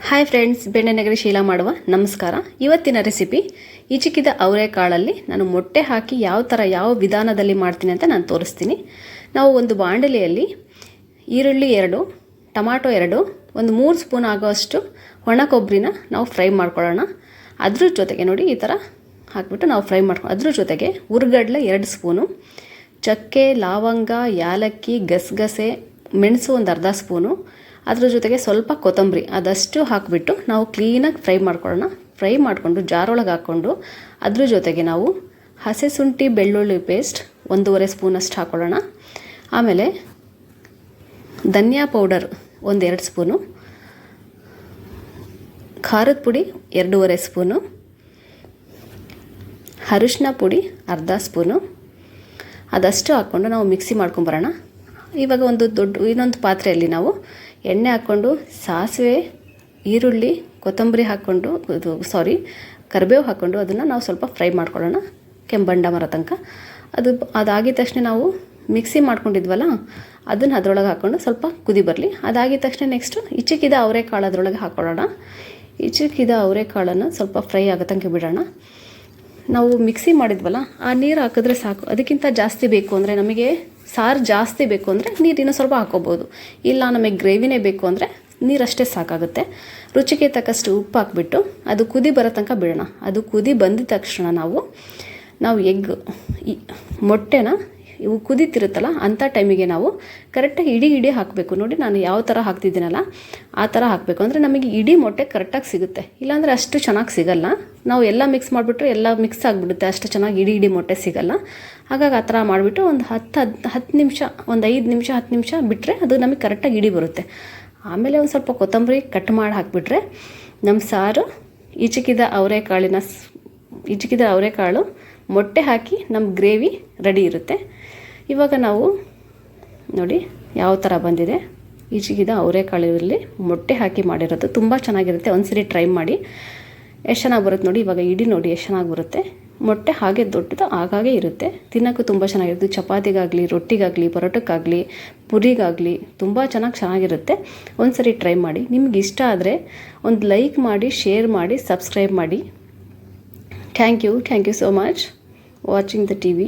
Hi friends, ಬೆಣ್ಣೆನಗರಿ Sheila ಮಾಡುವ ನಮಸ್ಕಾರ. ಇವತ್ತಿನ ರೆಸಿಪಿ ಹಿಚಕಿದ ಅವರೆಕಾಳಲ್ಲಿ ನಾನು ಮೊಟ್ಟೆ ಹಾಕಿ ಯಾವ ವಿಧಾನದಲ್ಲಿ ಮಾಡ್ತೀನಿ ಅಂತ ನಾನು ತೋರಿಸ್ತೀನಿ. ನಾವು ಒಂದು ಬಾಣಲೆಯಲ್ಲಿ ಈರುಳ್ಳಿ 2, ಟೊಮಾಟೊ 2, ಒಂದು 3 ಸ್ಪೂನ್ ಆಗೋಷ್ಟು ಒಣ ಕೊಬ್ಬರಿನ ನಾವು ಫ್ರೈ ಮಾಡ್ಕೊಳ್ಳೋಣ. ಅದ್ರ ಜೊತೆಗೆ ನೋಡಿ ಈ ಥರ ಹಾಕಿಬಿಟ್ಟು ನಾವು ಫ್ರೈ ಮಾಡ್ಕೊಂಡು ಅದ್ರ ಜೊತೆಗೆ ಹುರ್ಗಡ್ಲೆ 2 ಸ್ಪೂನು, ಚಕ್ಕೆ, ಲವಂಗ, ಯಾಲಕ್ಕಿ, ಗಸಗಸೆ, ಮೆಣಸು ಒಂದು ಅರ್ಧ ಸ್ಪೂನು, ಅದ್ರ ಜೊತೆಗೆ ಸ್ವಲ್ಪ ಕೊತ್ತಂಬರಿ ಅದಷ್ಟು ಹಾಕಿಬಿಟ್ಟು ನಾವು ಕ್ಲೀನಾಗಿ ಫ್ರೈ ಮಾಡ್ಕೊಳ್ಳೋಣ. ಫ್ರೈ ಮಾಡಿಕೊಂಡು ಜಾರೊಳಗೆ ಹಾಕ್ಕೊಂಡು ಅದ್ರ ಜೊತೆಗೆ ನಾವು ಹಸೆ ಶುಂಠಿ ಬೆಳ್ಳುಳ್ಳಿ ಪೇಸ್ಟ್ 1.5 ಸ್ಪೂನಷ್ಟು ಹಾಕ್ಕೊಳ್ಳೋಣ. ಆಮೇಲೆ ಧನಿಯಾ ಪೌಡರ್ 1-2 ಸ್ಪೂನು, ಖಾರದ ಪುಡಿ 2.5 ಸ್ಪೂನು, ಅರಿಶಿನ ಪುಡಿ ಅರ್ಧ ಸ್ಪೂನು ಅದಷ್ಟು ಹಾಕ್ಕೊಂಡು ನಾವು ಮಿಕ್ಸಿ ಮಾಡ್ಕೊಂಬರೋಣ. ಇವಾಗ ಇನ್ನೊಂದು ಪಾತ್ರೆಯಲ್ಲಿ ನಾವು ಎಣ್ಣೆ ಹಾಕ್ಕೊಂಡು ಸಾಸಿವೆ, ಈರುಳ್ಳಿ, ಕೊತ್ತಂಬರಿ ಹಾಕ್ಕೊಂಡು ಕರಿಬೇವು ಹಾಕ್ಕೊಂಡು ಅದನ್ನು ನಾವು ಸ್ವಲ್ಪ ಫ್ರೈ ಮಾಡ್ಕೊಳ್ಳೋಣ ಕೆಂಬಂಡ ಮರ ತನಕ. ಅದಾಗಿದ ತಕ್ಷಣ ನಾವು ಮಿಕ್ಸಿ ಮಾಡ್ಕೊಂಡಿದ್ವಲ್ಲ ಅದನ್ನು ಅದರೊಳಗೆ ಹಾಕ್ಕೊಂಡು ಸ್ವಲ್ಪ ಕುದಿ ಬರಲಿ. ಅದಾಗಿದ ತಕ್ಷಣ ನೆಕ್ಸ್ಟು ಹಿಚಕಿದ ಅವರೆಕಾಳು ಅದರೊಳಗೆ ಹಾಕ್ಕೊಳ್ಳೋಣ. ಹಿಚಕಿದ ಅವರೆಕಾಳನ್ನು ಸ್ವಲ್ಪ ಫ್ರೈ ಆಗೋ ತನಕ ಬಿಡೋಣ. ನಾವು ಮಿಕ್ಸಿ ಮಾಡಿದ್ವಲ್ಲ ಆ ನೀರು ಹಾಕಿದ್ರೆ ಸಾಕು. ಅದಕ್ಕಿಂತ ಜಾಸ್ತಿ ಬೇಕು ಅಂದರೆ, ನಮಗೆ ಸಾರು ಜಾಸ್ತಿ ಬೇಕು ಅಂದರೆ ನೀರಿನ ಸ್ವಲ್ಪ ಹಾಕ್ಕೋಬೋದು. ಇಲ್ಲ ನಮಗೆ ಗ್ರೇವಿನೇ ಬೇಕು ಅಂದರೆ ನೀರಷ್ಟೇ ಸಾಕಾಗುತ್ತೆ. ರುಚಿಗೆ ತಕ್ಕಷ್ಟು ಉಪ್ಪು ಹಾಕ್ಬಿಟ್ಟು ಅದು ಕುದಿ ಬರೋ ತನಕ ಬಿಡೋಣ. ಅದು ಕುದಿ ಬಂದಿದ ತಕ್ಷಣ ನಾವು ಮೊಟ್ಟೆನ ಇವು ಕುದೀತಿರುತ್ತಲ್ಲ ಅಂಥ ಟೈಮಿಗೆ ನಾವು ಕರೆಕ್ಟಾಗಿ ಇಡೀ ಹಾಕಬೇಕು. ನೋಡಿ ನಾನು ಯಾವ ಥರ ಹಾಕ್ತಿದ್ದೀನಲ್ಲ ಆ ಥರ ಹಾಕಬೇಕು. ಅಂದರೆ ನಮಗೆ ಇಡೀ ಮೊಟ್ಟೆ ಕರೆಕ್ಟಾಗಿ ಸಿಗುತ್ತೆ. ಇಲ್ಲಾಂದರೆ ಅಷ್ಟು ಚೆನ್ನಾಗಿ ಸಿಗಲ್ಲ. ನಾವು ಎಲ್ಲ ಮಿಕ್ಸ್ ಮಾಡಿಬಿಟ್ರೆ ಎಲ್ಲ ಮಿಕ್ಸ್ ಆಗಿಬಿಡುತ್ತೆ, ಅಷ್ಟು ಚೆನ್ನಾಗಿ ಇಡೀ ಮೊಟ್ಟೆ ಸಿಗಲ್ಲ. ಹಾಗಾಗಿ ಆ ಥರ ಮಾಡಿಬಿಟ್ಟು ಒಂದು 10 ನಿಮಿಷ, ಒಂದು 5 ನಿಮಿಷ 10 ನಿಮಿಷ ಬಿಟ್ಟರೆ ಅದು ನಮಗೆ ಕರೆಕ್ಟಾಗಿ ಇಡೀ ಬರುತ್ತೆ. ಆಮೇಲೆ ಒಂದು ಸ್ವಲ್ಪ ಕೊತ್ತಂಬರಿ ಕಟ್ ಮಾಡಿ ಹಾಕಿಬಿಟ್ರೆ ನಮ್ಮ ಸಾರು ಹಿಚಕಿದ ಅವರೆಕಾಳು ಮೊಟ್ಟೆ ಹಾಕಿ ನಮ್ಮ ಗ್ರೇವಿ ರೆಡಿ ಇರುತ್ತೆ. ಇವಾಗ ನಾವು ನೋಡಿ ಯಾವ ಥರ ಬಂದಿದೆ. ಹಿಚಕಿದ ಅವರೆಕಾಳಲ್ಲಿ ಮೊಟ್ಟೆ ಹಾಕಿ ಮಾಡಿರೋದು ತುಂಬ ಚೆನ್ನಾಗಿರುತ್ತೆ. ಒಂದ್ಸರಿ ಟ್ರೈ ಮಾಡಿ, ಎಷ್ಟು ಚೆನ್ನಾಗಿ ಬರುತ್ತೆ ನೋಡಿ. ಇವಾಗ ನೋಡಿ ಎಷ್ಟು ಚೆನ್ನಾಗಿ ಬರುತ್ತೆ. ಮೊಟ್ಟೆ ಹಾಗೆ ದೊಡ್ಡದು ಆಗಾಗೆ ಇರುತ್ತೆ. ತಿನ್ನೋಕ್ಕೂ ತುಂಬ ಚೆನ್ನಾಗಿರುತ್ತೆ. ಚಪಾತಿಗಾಗಲಿ, ರೊಟ್ಟಿಗಾಗಲಿ, ಪರೋಟಕ್ಕಾಗಲಿ, ಪುರಿಗಾಗಲಿ ತುಂಬ ಚೆನ್ನಾಗಿರುತ್ತೆ. ಒಂದ್ಸರಿ ಟ್ರೈ ಮಾಡಿ. ನಿಮ್ಗೆ ಇಷ್ಟ ಆದರೆ ಒಂದು ಲೈಕ್ ಮಾಡಿ, ಶೇರ್ ಮಾಡಿ, ಸಬ್ಸ್ಕ್ರೈಬ್ ಮಾಡಿ. Thank you so much watching the TV.